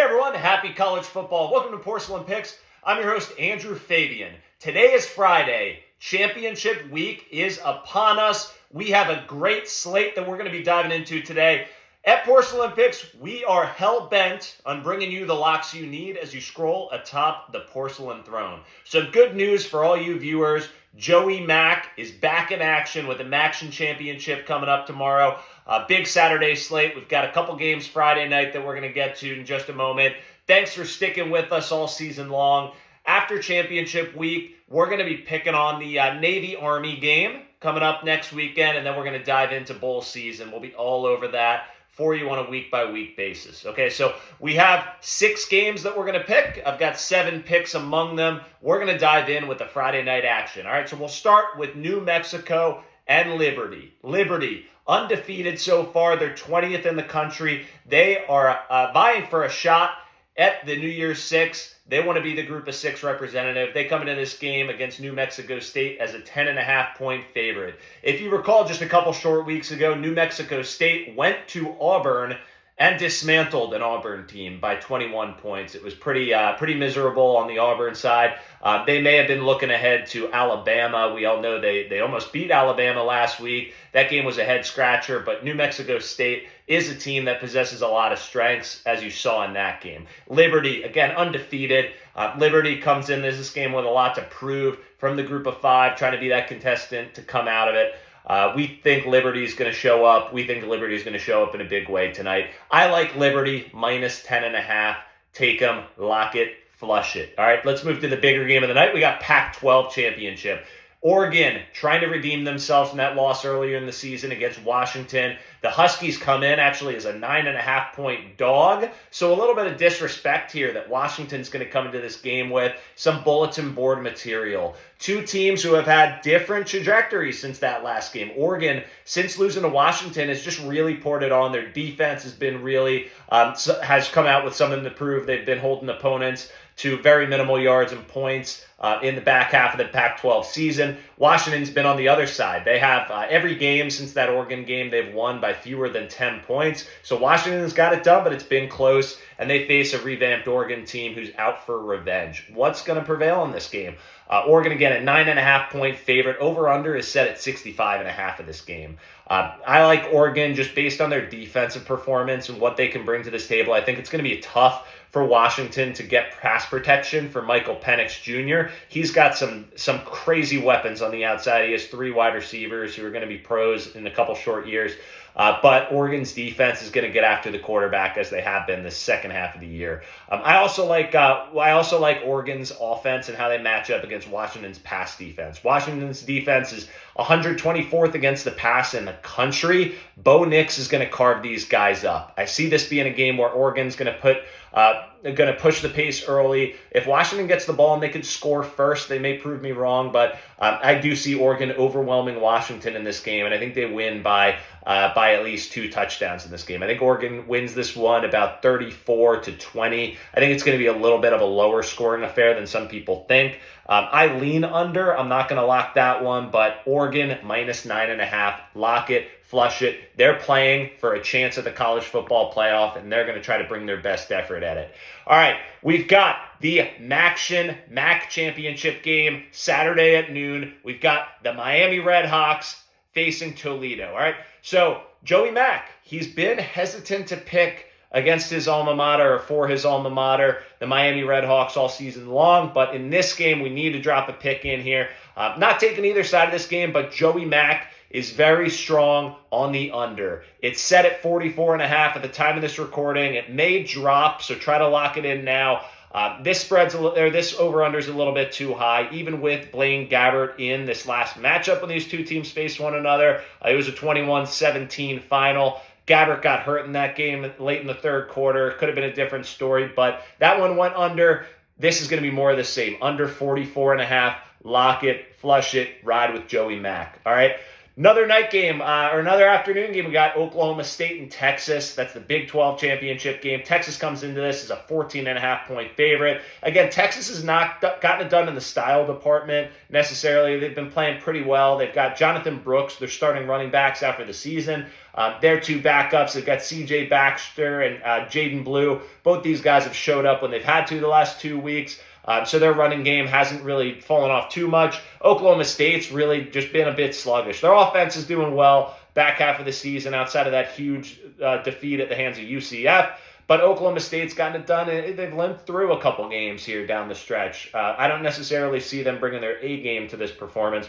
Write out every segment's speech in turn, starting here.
everyone, happy college football. Welcome to Porcelain Picks. I'm your host, Andrew Fabian. Today is Friday. Championship week is upon us. We have a great slate that we're going to be diving into today. At Porcelain Picks, we are hell-bent on bringing you the locks you need as you scroll atop the porcelain throne. So good news for all you viewers. Joey Mack is back in action with the Maction Championship coming up tomorrow. A big Saturday slate. We've got a couple games Friday night that we're going to get to in just a moment. Thanks for sticking with us all season long. After championship week, we're going to be picking on the Navy-Army game coming up next weekend, and then we're going to dive into bowl season. We'll be all over that for you on a week-by-week basis. Okay, so we have 6 games that we're going to pick. I've got 7 picks among them. We're going to dive in with the Friday night action. All right, so we'll start with New Mexico and Liberty. Liberty, undefeated so far. They're 20th in the country. They are vying for a shot at the New Year's Six. They want to be the Group of 6 representative. They come into this game against New Mexico State as a 10.5-point favorite. If you recall, just a couple short weeks ago, New Mexico State went to Auburn and dismantled an Auburn team by 21 points. It was pretty miserable on the Auburn side. They may have been looking ahead to Alabama. We all know they almost beat Alabama last week. That game was a head-scratcher, but New Mexico State is a team that possesses a lot of strengths, as you saw in that game. Liberty, again, undefeated. Liberty comes in this game with a lot to prove from the Group of 5, trying to be that contestant to come out of it. We think Liberty is going to show up. We think Liberty is going to show up in a big way tonight. I like Liberty minus 10.5. Take them, lock it, flush it. All right, let's move to the bigger game of the night. We got Pac-12 championship. Oregon trying to redeem themselves from that loss earlier in the season against Washington. The Huskies come in actually as a 9.5-point dog. So a little bit of disrespect here that Washington's going to come into this game with. Some bulletin board material. 2 teams who have had different trajectories since that last game. Oregon, since losing to Washington, has just really poured it on. Their defense has been really, has come out with something to prove. They've been holding opponents to very minimal yards and points in the back half of the Pac-12 season. Washington's been on the other side. They have every game since that Oregon game, they've won by fewer than 10 points. So Washington's got it done, but it's been close, and they face a revamped Oregon team who's out for revenge. What's going to prevail in this game? Oregon, again, a 9.5-point favorite. Over-under is set at 65.5 of this game. I like Oregon just based on their defensive performance and what they can bring to this table. I think it's going to be tough for Washington to get pass protection for Michael Penix Jr. He's got some crazy weapons on the outside. He has 3 wide receivers who are going to be pros in a couple short years. But Oregon's defense is going to get after the quarterback as they have been the second half of the year. I also like Oregon's offense and how they match up against Washington's pass defense. Washington's defense is 124th against the pass in the country. Bo Nix is going to carve these guys up. I see this being a game where Oregon's going to push the pace early. If Washington gets the ball and they can score first, they may prove me wrong, but I do see Oregon overwhelming Washington in this game, and I think they win by at least 2 touchdowns in this game. I think Oregon wins this one about 34-20. I think it's going to be a little bit of a lower scoring affair than some people think. I lean under. I'm not going to lock that one, but Oregon minus 9.5. Lock it. Flush it. They're playing for a chance at the college football playoff, and they're going to try to bring their best effort at it. All right, we've got the MAC championship game Saturday at noon. We've got the Miami Redhawks facing Toledo. All right, so Joey Mack, he's been hesitant to pick against his alma mater or for his alma mater, the Miami Redhawks, all season long. But in this game, we need to drop a pick in here. Not taking either side of this game, but Joey Mack is very strong on the under. It's set at 44.5 at the time of this recording. It may drop, so try to lock it in now. This over-under is a little bit too high, even with Blaine Gabbert in this last matchup when these 2 teams faced one another. It was a 21-17 final. Gabbert got hurt in that game late in the third quarter. Could have been a different story, but that one went under. This is going to be more of the same. Under 44.5. Lock it, flush it, ride with Joey Mack. All right. Another night game or another afternoon game, we got Oklahoma State and Texas. That's the Big 12 championship game. Texas comes into this as a 14.5-point favorite. Again, Texas has not gotten it done in the style department necessarily. They've been playing pretty well. They've got Jonathan Brooks, their starting running backs after the season. Their two backups, they've got C.J. Baxter and Jaden Blue. Both these guys have showed up when they've had to the last 2 weeks. So their running game hasn't really fallen off too much. Oklahoma State's really just been a bit sluggish. Their offense is doing well back half of the season outside of that huge defeat at the hands of UCF. But Oklahoma State's gotten it done, and they've limped through a couple games here down the stretch. I don't necessarily see them bringing their A game to this performance.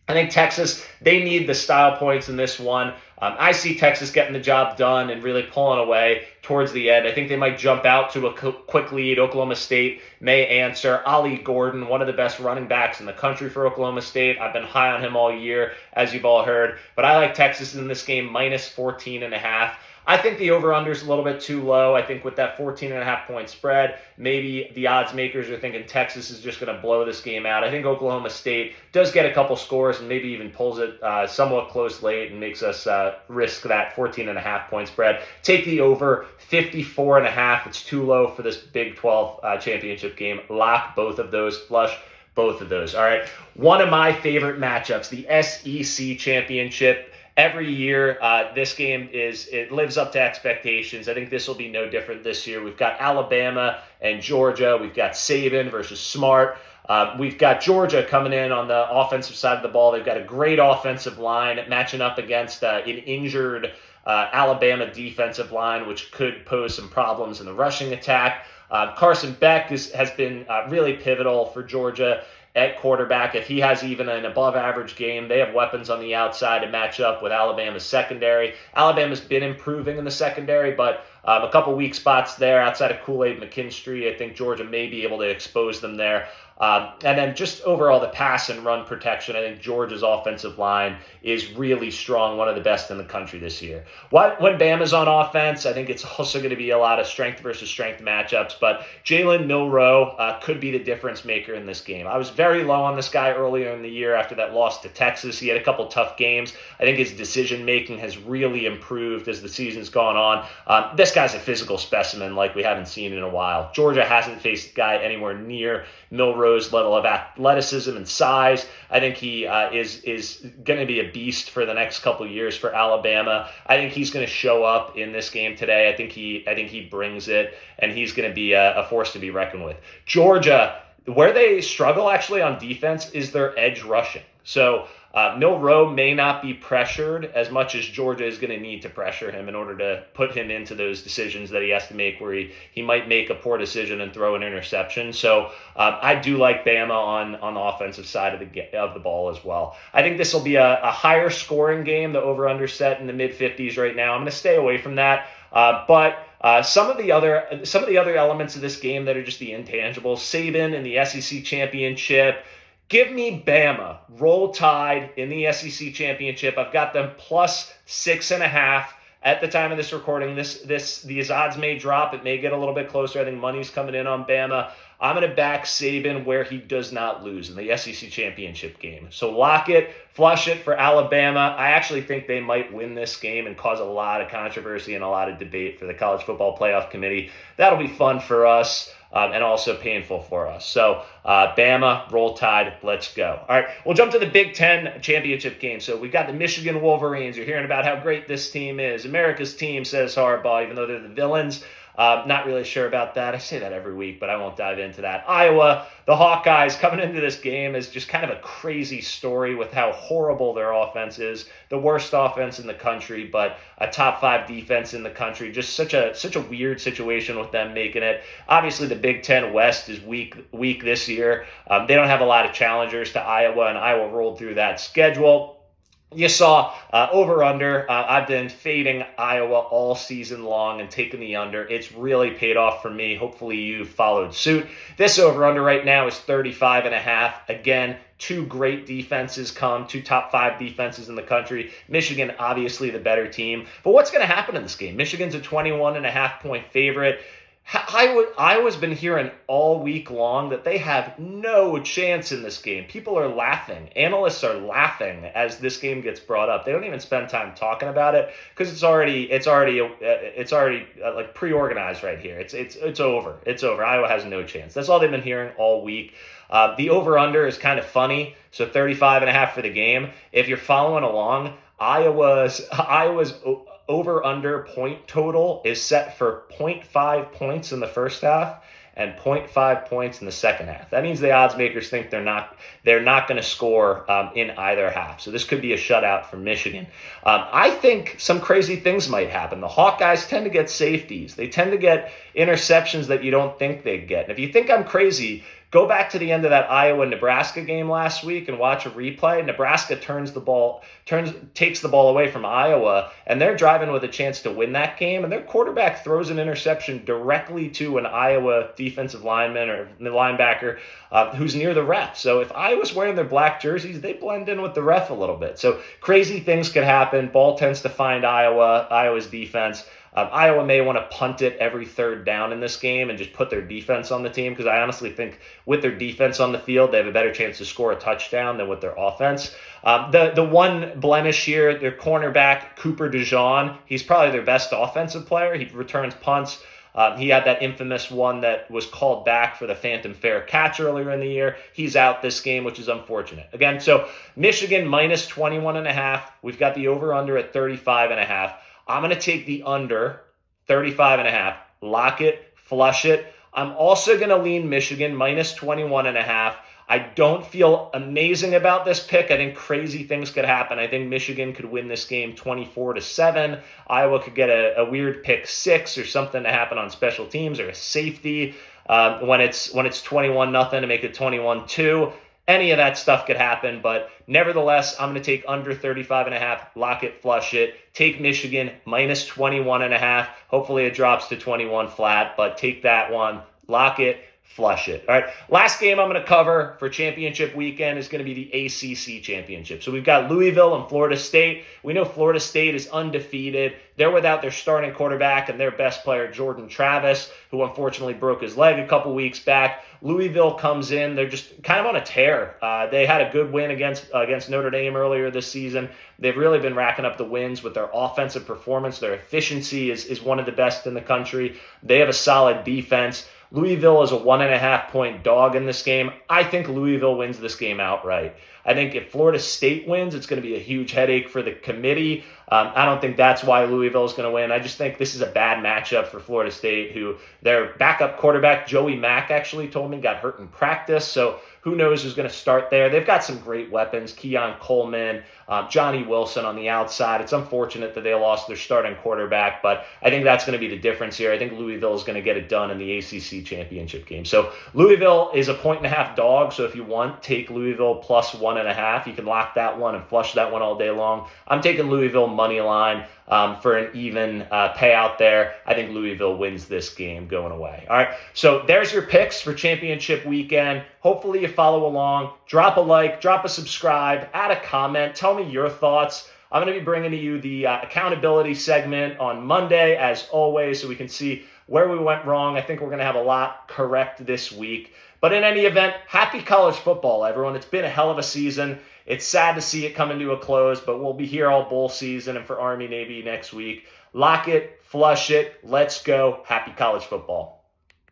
I think Texas, they need the style points in this one. I see Texas getting the job done and really pulling away towards the end. I think they might jump out to a quick lead. Oklahoma State may answer. Ollie Gordon, one of the best running backs in the country for Oklahoma State. I've been high on him all year, as you've all heard. But I like Texas in this game, minus 14.5. I think the over-under is a little bit too low. I think with that 14.5-point spread, maybe the odds makers are thinking Texas is just going to blow this game out. I think Oklahoma State does get a couple scores and maybe even pulls it somewhat close late and makes us risk that 14.5-point spread. Take the over 54.5. It's too low for this Big 12 championship game. Lock both of those, flush both of those. All right, one of my favorite matchups, the SEC championship. Every year, this game it lives up to expectations. I think this will be no different this year. We've got Alabama and Georgia. We've got Saban versus Smart. We've got Georgia coming in on the offensive side of the ball. They've got a great offensive line matching up against an injured Alabama defensive line, which could pose some problems in the rushing attack. Carson Beck has been really pivotal for Georgia at quarterback. If he has even an above-average game, they have weapons on the outside to match up with Alabama's secondary. Alabama's been improving in the secondary, but a couple weak spots there outside of Kool-Aid McKinstry. I think Georgia may be able to expose them there. And then just overall the pass and run protection, I think Georgia's offensive line is really strong, one of the best in the country this year. When Bama's on offense, I think it's also going to be a lot of strength versus strength matchups, but Jalen Milroe could be the difference maker in this game. I was very low on this guy earlier in the year after that loss to Texas. He had a couple tough games. I think his decision-making has really improved as the season's gone on. This guy's a physical specimen like we haven't seen in a while. Georgia hasn't faced a guy anywhere near Milroe's level of athleticism and size. I think he is going to be a beast for the next couple years for Alabama. I think he's going to show up in this game today. I think he brings it, and he's going to be a force to be reckoned with. Georgia, where they struggle actually on defense is their edge rushing. So Milroe may not be pressured as much as Georgia is going to need to pressure him in order to put him into those decisions that he has to make where he might make a poor decision and throw an interception. So I do like Bama on the offensive side of the ball as well. I think this will be a higher scoring game. The over-under set in the mid-50s right now. I'm going to stay away from that. But some of the other elements of this game that are just the intangibles, Saban in the SEC championship. Give me Bama, roll tide in the SEC championship. I've got them plus 6.5 at the time of this recording. These odds may drop. It may get a little bit closer. I think money's coming in on Bama. I'm going to back Saban where he does not lose in the SEC championship game. So lock it, flush it for Alabama. I actually think they might win this game and cause a lot of controversy and a lot of debate for the College Football Playoff Committee. That'll be fun for us. And also painful for us. So Bama, roll tide, let's go. All right, we'll jump to the Big Ten championship game. So we've got the Michigan Wolverines. You're hearing about how great this team is. America's team, says Harbaugh, even though they're the villains. Not really sure about that. I say that every week, but I won't dive into that. Iowa, the Hawkeyes coming into this game is just kind of a crazy story with how horrible their offense is. The worst offense in the country, but a top 5 defense in the country. Just such a weird situation with them making it. Obviously, the Big Ten West is weak this year. They don't have a lot of challengers to Iowa, and Iowa rolled through that schedule. You saw over-under. I've been fading Iowa all season long and taking the under. It's really paid off for me. Hopefully you followed suit. This over-under right now is 35.5. Again, two great defenses two top 5 defenses in the country. Michigan, obviously the better team. But what's going to happen in this game? Michigan's a 21.5-point favorite. Iowa's been hearing all week long that they have no chance in this game. People are laughing. Analysts are laughing as this game gets brought up. They don't even spend time talking about it because it's already like pre-organized right here. It's over. It's over. Iowa has no chance. That's all they've been hearing all week. The over-under is kind of funny. So 35.5 for the game. If you're following along, Iowa's over-under point total is set for 0.5 points in the first half and 0.5 points in the second half. That means the odds makers think they're not going to score in either half. So this could be a shutout for Michigan. I think some crazy things might happen. The Hawkeyes tend to get safeties. They tend to get interceptions that you don't think they'd get. And if you think I'm crazy, go back to the end of that Iowa-Nebraska game last week and watch a replay. Nebraska takes the ball away from Iowa, and they're driving with a chance to win that game. And their quarterback throws an interception directly to an Iowa defensive lineman or the linebacker who's near the ref. So if Iowa's wearing their black jerseys, they blend in with the ref a little bit. So crazy things could happen. Ball tends to find Iowa's defense. Iowa may want to punt it every third down in this game and just put their defense on the team because I honestly think with their defense on the field, they have a better chance to score a touchdown than with their offense. The one blemish here, their cornerback, Cooper DeJean, he's probably their best offensive player. He returns punts. He had that infamous one that was called back for the phantom fair catch earlier in the year. He's out this game, which is unfortunate. Again, so Michigan minus 21.5. We've got the over-under at 35.5. I'm going to take the under 35.5, lock it, flush it. I'm also going to lean Michigan minus 21.5. I don't feel amazing about this pick. I think crazy things could happen. I think Michigan could win this game 24-7. Iowa could get a weird pick six or something to happen on special teams or a safety when it's 21-0 to make it 21-2. Any of that stuff could happen, but nevertheless, I'm going to take under 35.5, lock it, flush it, take Michigan minus 21.5. Hopefully it drops to 21 flat, but take that one, lock it, flush it. All right, last game I'm going to cover for championship weekend is going to be the ACC championship. So we've got Louisville and Florida State. We know Florida State is undefeated. They're without their starting quarterback and their best player, Jordan Travis, who unfortunately broke his leg a couple weeks back. Louisville comes in. They're just kind of on a tear. They had a good win against Notre Dame earlier this season. They've really been racking up the wins with their offensive performance. Their efficiency is one of the best in the country. They have a solid defense. Louisville is a 1.5-point dog in this game. I think Louisville wins this game outright. I think if Florida State wins, it's going to be a huge headache for the committee. I don't think that's why Louisville is going to win. I just think this is a bad matchup for Florida State, who their backup quarterback, Joey Mack, actually told me got hurt in practice. So who knows who's going to start there. They've got some great weapons, Keon Coleman, Johnny Wilson on the outside. It's unfortunate that they lost their starting quarterback, but I think that's going to be the difference here. I think Louisville is going to get it done in the ACC championship game. So Louisville is a 1.5 dog. So if you want, take Louisville plus 1.5. You can lock that one and flush that one all day long. I'm taking Louisville money line for an even payout there. I think Louisville wins this game going away. All right, so there's your picks for championship weekend. Hopefully you follow along. Drop a like, drop a subscribe, add a comment. Tell me your thoughts. I'm going to be bringing to you the accountability segment on Monday, as always, so we can see where we went wrong. I think we're going to have a lot correct this week. But in any event, happy college football, everyone. It's been a hell of a season. It's sad to see it coming to a close, but we'll be here all bowl season and for Army-Navy next week. Lock it, flush it, let's go. Happy college football.